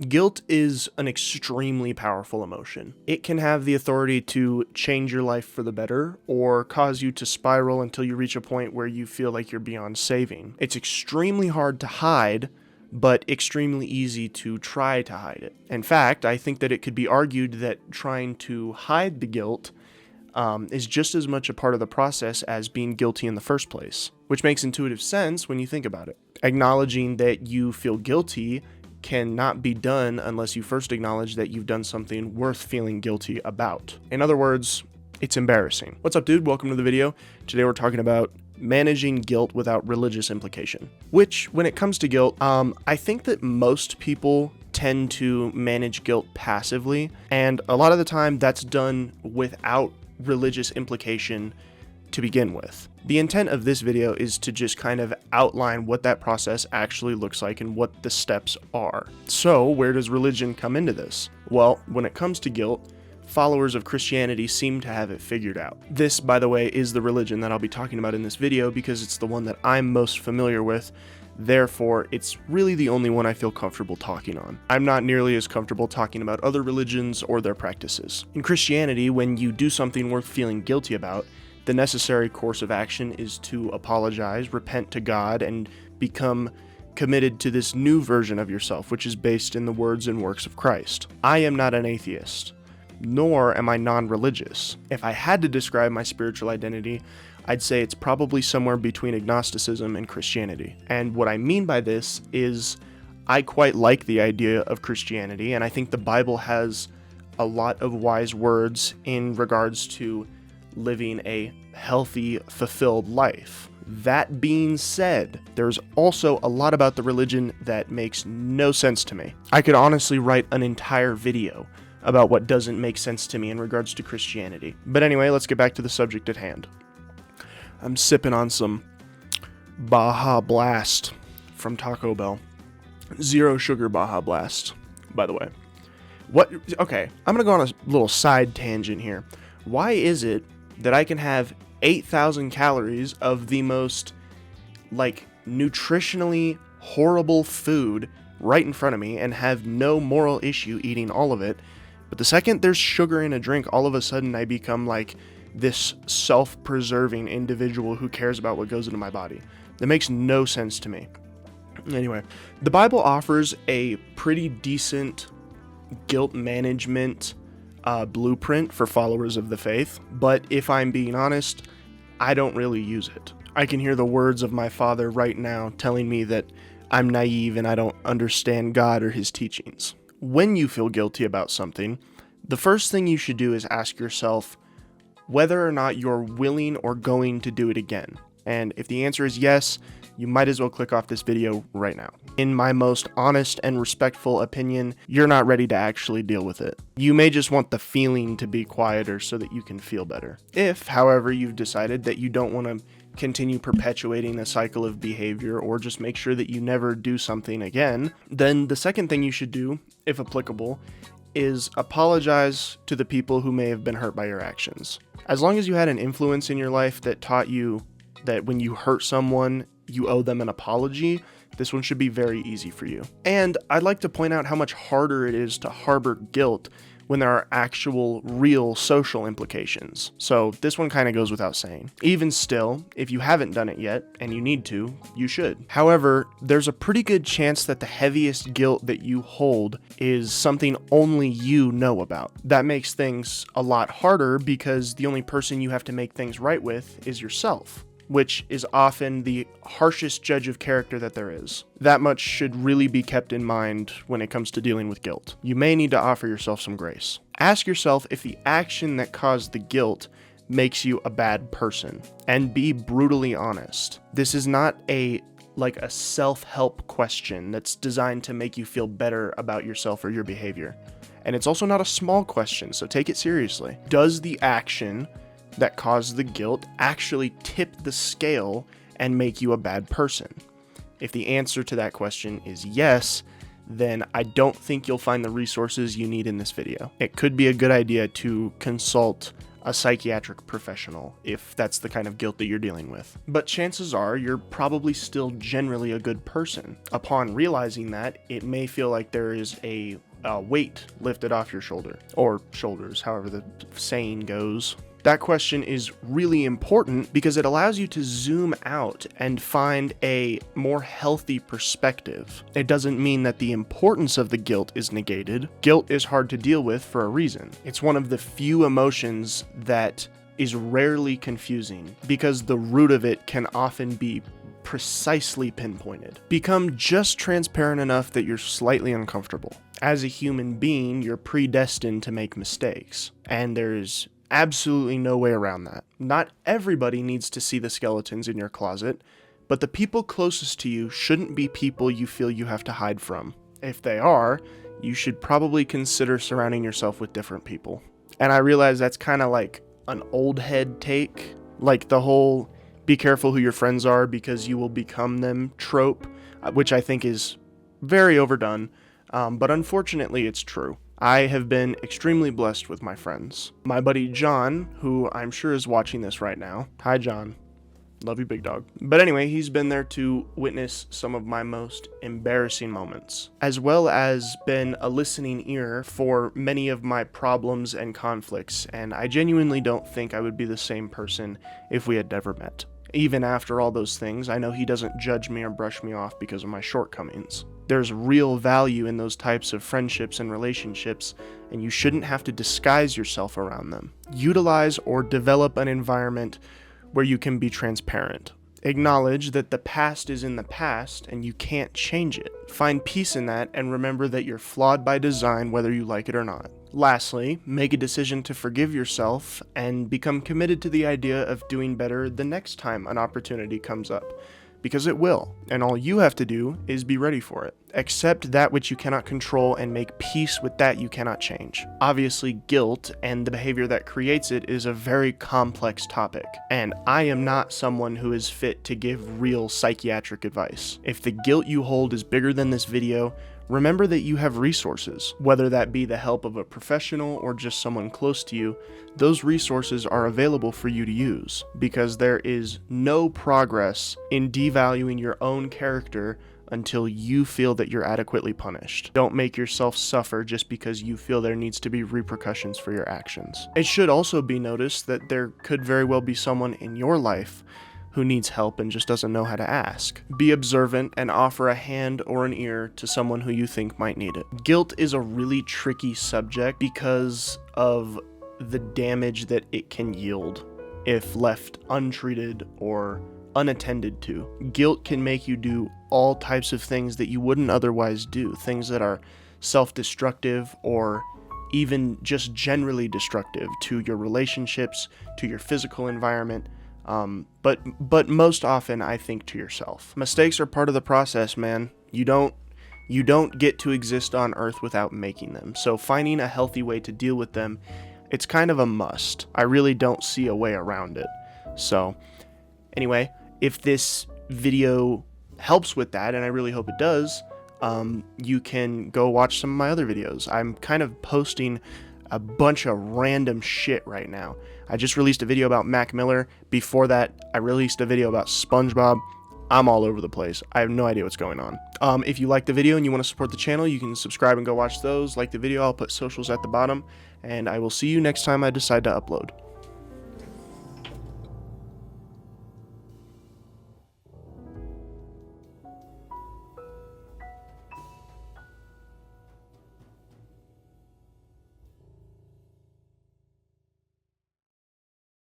Guilt is an extremely powerful emotion. It can have the authority to change your life for the better or cause you to spiral until you reach a point where you feel like you're beyond saving. It's extremely hard to hide, but extremely easy to try to hide it. In fact, I think that it could be argued that trying to hide the guilt is just as much a part of the process as being guilty in the first place, which makes intuitive sense when you think about it. Acknowledging that you feel guilty cannot be done unless you first acknowledge that you've done something worth feeling guilty about. In other words, it's embarrassing. What's up, dude? Welcome to the video. Today we're talking about managing guilt without religious implication, which when it comes to guilt, I think that most people tend to manage guilt passively, and a lot of the time that's done without religious implication to begin with. The intent of this video is to just kind of outline what that process actually looks like and what the steps are. So where does religion come into this? Well, when it comes to guilt, followers of Christianity seem to have it figured out. This, by the way, is the religion that I'll be talking about in this video because it's the one that I'm most familiar with. Therefore, it's really the only one I feel comfortable talking on. I'm not nearly as comfortable talking about other religions or their practices. In Christianity, when you do something worth feeling guilty about, the necessary course of action is to apologize, repent to God, and become committed to this new version of yourself, which is based in the words and works of Christ. I am not an atheist, nor am I non-religious. If I had to describe my spiritual identity, I'd say it's probably somewhere between agnosticism and Christianity. And what I mean by this is I quite like the idea of Christianity, and I think the Bible has a lot of wise words in regards to living a healthy, fulfilled life. That being said, there's also a lot about the religion that makes no sense to me. I could honestly write an entire video about what doesn't make sense to me in regards to Christianity. But anyway, let's get back to the subject at hand. I'm sipping on some Baja Blast from Taco Bell. Zero sugar Baja Blast, by the way. Okay, I'm gonna go on a little side tangent here. Why is it that I can have 8,000 calories of the most, nutritionally horrible food right in front of me and have no moral issue eating all of it, but the second there's sugar in a drink, all of a sudden I become this self-preserving individual who cares about what goes into my body? That makes no sense to me. Anyway, the Bible offers a pretty decent guilt management blueprint for followers of the faith, but if I'm being honest, I don't really use it. I can hear the words of my father right now telling me that I'm naive and I don't understand God or his teachings. When you feel guilty about something, the first thing you should do is ask yourself whether or not you're willing or going to do it again. And if the answer is yes, you might as well click off this video right now. In my most honest and respectful opinion, you're not ready to actually deal with it. You may just want the feeling to be quieter so that you can feel better. If, however, you've decided that you don't want to continue perpetuating a cycle of behavior or just make sure that you never do something again, then the second thing you should do, if applicable, is apologize to the people who may have been hurt by your actions. As long as you had an influence in your life that taught you that when you hurt someone, you owe them an apology, this one should be very easy for you. And I'd like to point out how much harder it is to harbor guilt when there are actual, real social implications. So this one kind of goes without saying. Even still, if you haven't done it yet, and you need to, you should. However, there's a pretty good chance that the heaviest guilt that you hold is something only you know about. That makes things a lot harder because the only person you have to make things right with is yourself, which is often the harshest judge of character that there is. That much should really be kept in mind when it comes to dealing with guilt. You may need to offer yourself some grace. Ask yourself if the action that caused the guilt makes you a bad person, and be brutally honest. This is not a self-help question that's designed to make you feel better about yourself or your behavior. And it's also not a small question, so take it seriously. Does the action that caused the guilt actually tip the scale and make you a bad person? If the answer to that question is yes, then I don't think you'll find the resources you need in this video. It could be a good idea to consult a psychiatric professional if that's the kind of guilt that you're dealing with. But chances are you're probably still generally a good person. Upon realizing that, it may feel like there is a weight lifted off your shoulder, or shoulders, however the saying goes. That question is really important because it allows you to zoom out and find a more healthy perspective. It doesn't mean that the importance of the guilt is negated. Guilt is hard to deal with for a reason. It's one of the few emotions that is rarely confusing because the root of it can often be precisely pinpointed. Become just transparent enough that you're slightly uncomfortable. As a human being, you're predestined to make mistakes, and there's absolutely no way around that. Not everybody needs to see the skeletons in your closet, but the people closest to you shouldn't be people you feel you have to hide from. If they are, you should probably consider surrounding yourself with different people. And I realize that's kind of like an old head take, like the whole be careful who your friends are because you will become them trope, which I think is very overdone, but unfortunately it's true. I have been extremely blessed with my friends. My buddy John, who I'm sure is watching this right now. Hi, John. Love you, big dog. But anyway, he's been there to witness some of my most embarrassing moments, as well as been a listening ear for many of my problems and conflicts, and I genuinely don't think I would be the same person if we had never met. Even after all those things, I know he doesn't judge me or brush me off because of my shortcomings. There's real value in those types of friendships and relationships, and you shouldn't have to disguise yourself around them. Utilize or develop an environment where you can be transparent. Acknowledge that the past is in the past and you can't change it. Find peace in that and remember that you're flawed by design whether you like it or not. Lastly, make a decision to forgive yourself and become committed to the idea of doing better the next time an opportunity comes up. Because it will, and all you have to do is be ready for it. Accept that which you cannot control and make peace with that you cannot change. Obviously, guilt and the behavior that creates it is a very complex topic, and I am not someone who is fit to give real psychiatric advice. If the guilt you hold is bigger than this video, remember that you have resources, whether that be the help of a professional or just someone close to you. Those resources are available for you to use, because there is no progress in devaluing your own character until you feel that you're adequately punished. Don't make yourself suffer just because you feel there needs to be repercussions for your actions. It should also be noticed that there could very well be someone in your life who needs help and just doesn't know how to ask. Be observant and offer a hand or an ear to someone who you think might need it. Guilt is a really tricky subject because of the damage that it can yield if left untreated or unattended to. Guilt can make you do all types of things that you wouldn't otherwise do, things that are self-destructive or even just generally destructive to your relationships, to your physical environment, but most often I think to yourself. Mistakes are part of the process, man. You don't get to exist on Earth without making them. So finding a healthy way to deal with them, it's kind of a must. I really don't see a way around it. So anyway, if this video helps with that, and I really hope it does, you can go watch some of my other videos. I'm kind of posting a bunch of random shit right now. I just released a video about Mac Miller. Before that, I released a video about SpongeBob. I'm all over the place. I have no idea what's going on. If you like the video and you want to support the channel, you can subscribe and go watch those. Like the video, I'll put socials at the bottom, and I will see you next time I decide to upload.